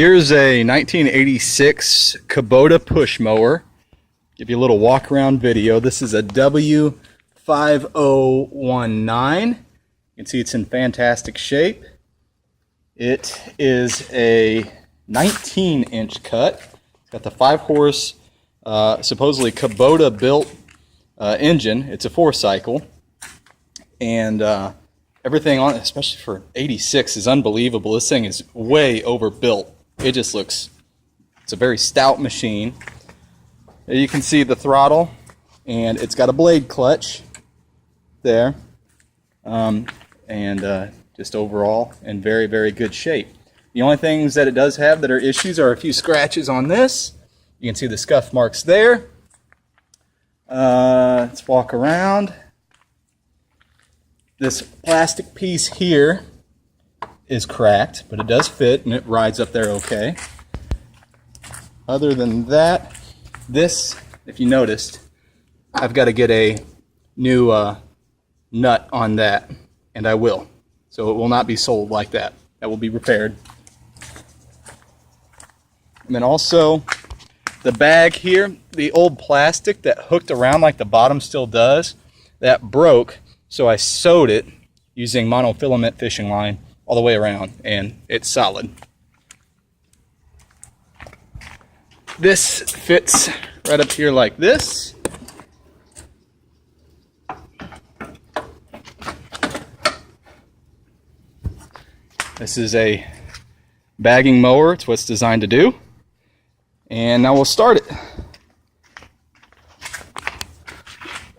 Here's a 1986 Kubota push mower. Give you a little walk around video. This is a W5019. You can see it's in fantastic shape. It is a 19-inch cut. It's got the 5-horse, supposedly Kubota built engine. It's a 4-cycle. And everything on it, especially for 86, is unbelievable. This thing is way overbuilt. It just looks, it's a very stout machine. You can see the throttle, and it's got a blade clutch there. Just overall in very, very good shape. The only things that it does have that are issues are a few scratches on this. You can see the scuff marks there. Let's walk around. This plastic piece here is cracked, but it does fit and it rides up there okay. Other than that, this, if you noticed, I've got to get a new nut on that, and I will. So it will not be sold like that. That will be repaired. And then also the bag here, the old plastic that hooked around like the bottom still does, that broke. So I sewed it using monofilament fishing line all the way around, and it's solid. This fits right up here like this. This is a bagging mower. It's what it's designed to do. And now we'll start it.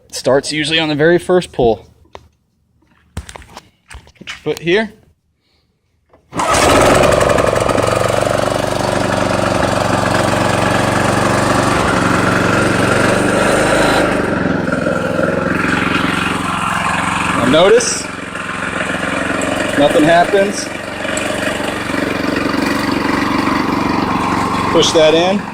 It starts usually on the very first pull. Put your foot here. Now notice, nothing happens. Push that in.